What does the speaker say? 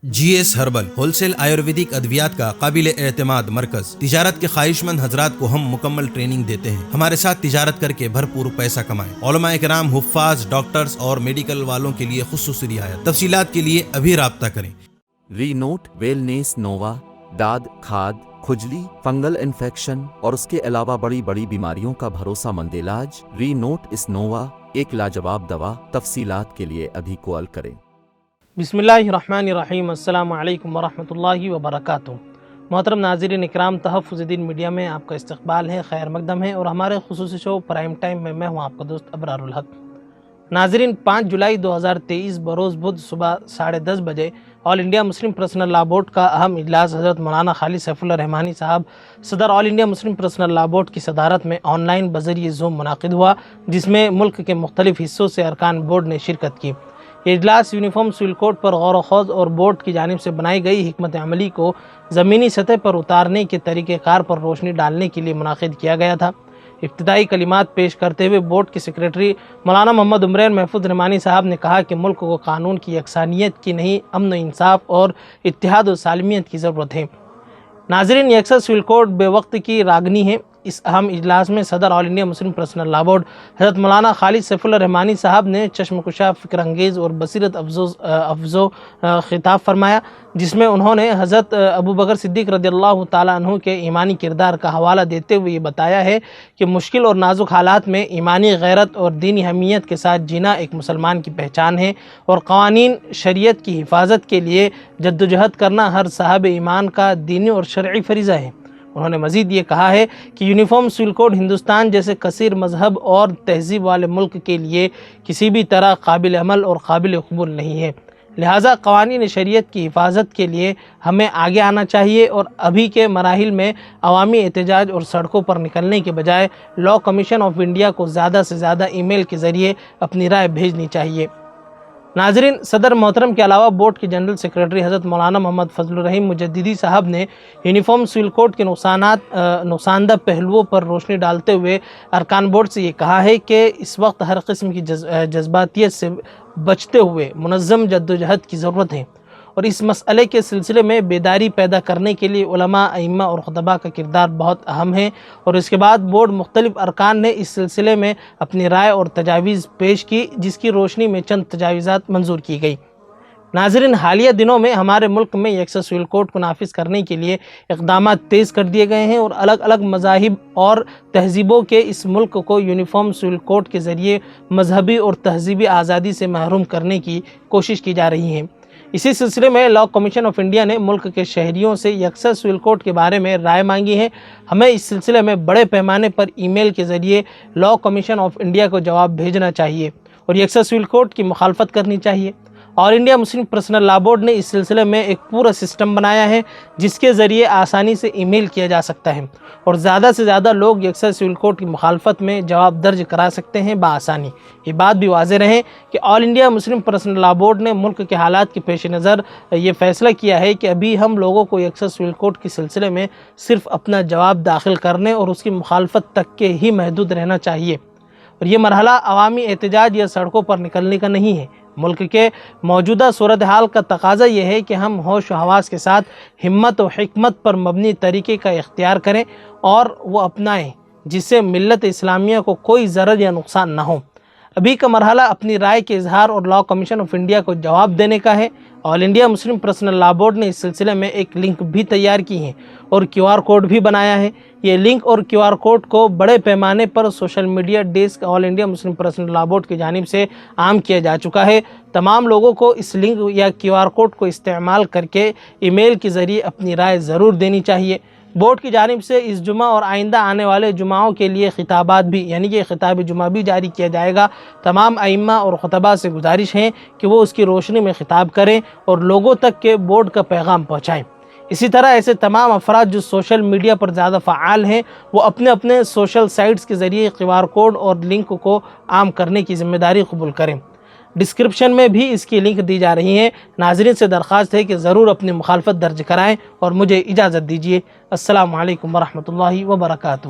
جی S herbal wholesale Ayurvedic ادویات کا قابل اعتماد مرکز۔ تجارت کے خواہش مند حضرات کو ہم مکمل ٹریننگ دیتے ہیں۔ ہمارے ساتھ تجارت کر کے بھرپور پیسہ کمائیں۔ علماء کرام، حفاظ، ڈاکٹرز اور میڈیکل والوں کے لیے خصوصی رعایت۔ تفصیلات کے لیے ابھی رابطہ کریں۔ ری نوٹ ویلنیس نووا داد، کھاد، کھجلی، فنگل انفیکشن اور اس کے علاوہ بڑی بیماریوں کا بھروسہ مند علاج۔ ری نوٹ اس نووا ایک لاجواب دوا۔ تفصیلات کے لیے ابھی کال کریں۔ بسم اللہ الرحمن الرحیم۔ السلام علیکم ورحمۃ اللہ وبرکاتہ۔ محترم ناظرین اکرام، تحفظ دین میڈیا میں آپ کا استقبال ہے، خیر مقدم ہے، اور ہمارے خصوصی شو پرائم ٹائم میں میں ہوں آپ کا دوست ابرار الحق۔ ناظرین، 5 جولائی 2023 بروز بدھ صبح 10:30 بجے آل انڈیا مسلم پرسنل لا بورڈ کا اہم اجلاس حضرت مولانا خالد سیف اللہ رحمانی صاحب صدر آل انڈیا مسلم پرسنل لا بورڈ کی صدارت میں آن لائن بذریعہ زوم منعقد ہوا، جس میں ملک کے مختلف حصوں سے ارکان بورڈ نے شرکت کی۔ یہ اجلاس یونیفارم سول کوڈ پر غور و خوض اور بورڈ کی جانب سے بنائی گئی حکمت عملی کو زمینی سطح پر اتارنے کے طریقہ کار پر روشنی ڈالنے کے لیے منعقد کیا گیا تھا۔ ابتدائی کلمات پیش کرتے ہوئے بورڈ کے سیکریٹری مولانا محمد عمرین محفوظ رحمانی صاحب نے کہا کہ ملک کو قانون کی یکسانیت کی نہیں، امن و انصاف اور اتحاد و سالمیت کی ضرورت ہے۔ ناظرین، یکساں سول کوڈ بے وقت کی راگنی ہے۔ اس اہم اجلاس میں صدر آل انڈیا مسلم پرسنل لا بورڈ حضرت مولانا خالد سیف اللہ رحمانی صاحب نے چشم کشا، فکر انگیز اور بصیرت افزو خطاب فرمایا، جس میں انہوں نے حضرت ابو بکر صدیق رضی اللہ تعالیٰ عنہ کے ایمانی کردار کا حوالہ دیتے ہوئے یہ بتایا ہے کہ مشکل اور نازک حالات میں ایمانی غیرت اور دینی حمیت کے ساتھ جینا ایک مسلمان کی پہچان ہے، اور قوانین شریعت کی حفاظت کے لیے جدوجہد کرنا ہر صاحب ایمان کا دینی اور شرعی فریضہ ہے۔ انہوں نے مزید یہ کہا ہے کہ یونیفارم سول کوڈ ہندوستان جیسے کثیر مذہب اور تہذیب والے ملک کے لیے کسی بھی طرح قابل عمل اور قابل قبول نہیں ہے، لہٰذا قوانین شریعت کی حفاظت کے لیے ہمیں آگے آنا چاہیے اور ابھی کے مراحل میں عوامی احتجاج اور سڑکوں پر نکلنے کے بجائے لاء کمیشن آف انڈیا کو زیادہ سے زیادہ ای میل کے ذریعے اپنی رائے بھیجنی چاہیے۔ ناظرین، صدر محترم کے علاوہ بورڈ کے جنرل سیکریٹری حضرت مولانا محمد فضل الرحیم مجددی صاحب نے یونیفارم سول کوڈ کے نقصاندہ پہلوؤں پر روشنی ڈالتے ہوئے ارکان بورڈ سے یہ کہا ہے کہ اس وقت ہر قسم کی جذباتیت سے بچتے ہوئے منظم جدوجہد کی ضرورت ہے، اور اس مسئلے کے سلسلے میں بیداری پیدا کرنے کے لیے علماء، ائمہ اور خطباء کا کردار بہت اہم ہے۔ اور اس کے بعد بورڈ مختلف ارکان نے اس سلسلے میں اپنی رائے اور تجاویز پیش کی، جس کی روشنی میں چند تجاویزات منظور کی گئی۔ ناظرین، حالیہ دنوں میں ہمارے ملک میں یکساں سول کوڈ کو نافذ کرنے کے لیے اقدامات تیز کر دیے گئے ہیں، اور الگ الگ مذاہب اور تہذیبوں کے اس ملک کو یونیفارم سول کوڈ کے ذریعے مذہبی اور تہذیبی آزادی سے محروم کرنے کی کوشش کی جا رہی ہے۔ اسی سلسلے میں لاء کمیشن آف انڈیا نے ملک کے شہریوں سے یکساں سول کوڈ کے بارے میں رائے مانگی ہے۔ ہمیں اس سلسلے میں بڑے پیمانے پر ای میل کے ذریعے لاء کمیشن آف انڈیا کو جواب بھیجنا چاہیے اور یکساں سول کوڈ کی مخالفت کرنی چاہیے۔ آل انڈیا مسلم پرسنل لا بورڈ نے اس سلسلے میں ایک پورا سسٹم بنایا ہے، جس کے ذریعے آسانی سے ای میل کیا جا سکتا ہے، اور زیادہ سے زیادہ لوگ یکساں سول کوڈ کی مخالفت میں جواب درج کرا سکتے ہیں بآسانی۔ یہ بات بھی واضح رہے کہ آل انڈیا مسلم پرسنل لا بورڈ نے ملک کے حالات کے پیش نظر یہ فیصلہ کیا ہے کہ ابھی ہم لوگوں کو یکساں سول کوڈ کے سلسلے میں صرف اپنا جواب داخل کرنے اور اس کی مخالفت تک کے ہی محدود رہنا چاہیے، اور یہ مرحلہ عوامی احتجاج یا سڑکوں پر نکلنے کا نہیں ہے۔ ملک کے موجودہ صورتحال کا تقاضا یہ ہے کہ ہم ہوش و حواس کے ساتھ ہمت و حکمت پر مبنی طریقے کا اختیار کریں اور وہ اپنائیں، جس سے ملت اسلامیہ کو کوئی ضرر یا نقصان نہ ہو۔ ابھی کا مرحلہ اپنی رائے کے اظہار اور لاء کمیشن آف انڈیا کو جواب دینے کا ہے۔ آل انڈیا مسلم پرسنل لا بورڈ نے اس سلسلے میں ایک لنک بھی تیار کی ہے اور QR کوڈ بھی بنایا ہے۔ یہ لنک اور QR کوڈ کو بڑے پیمانے پر سوشل میڈیا ڈیسک آل انڈیا مسلم پرسنل لا بورڈ کی جانب سے عام کیا جا چکا ہے۔ تمام لوگوں کو اس لنک یا QR کوڈ کو استعمال کر کے ای میل کے ذریعے اپنی رائے ضرور دینی چاہیے۔ بورڈ کی جانب سے اس جمعہ اور آئندہ آنے والے جمعوں کے لیے خطابات بھی یعنی کہ خطاب جمعہ بھی جاری کیا جائے گا۔ تمام ائمہ اور خطباء سے گزارش ہے کہ وہ اس کی روشنی میں خطاب کریں اور لوگوں تک کے بورڈ کا پیغام پہنچائیں۔ اسی طرح ایسے تمام افراد جو سوشل میڈیا پر زیادہ فعال ہیں، وہ اپنے اپنے سوشل سائٹس کے ذریعے QR کوڈ اور لنک کو عام کرنے کی ذمہ داری قبول کریں۔ ڈسکرپشن میں بھی اس کی لنک دی جا رہی ہے۔ ناظرین سے درخواست ہے کہ ضرور اپنی مخالفت درج کرائیں اور مجھے اجازت دیجیے۔ السلام علیکم ورحمۃ اللہ وبرکاتہ۔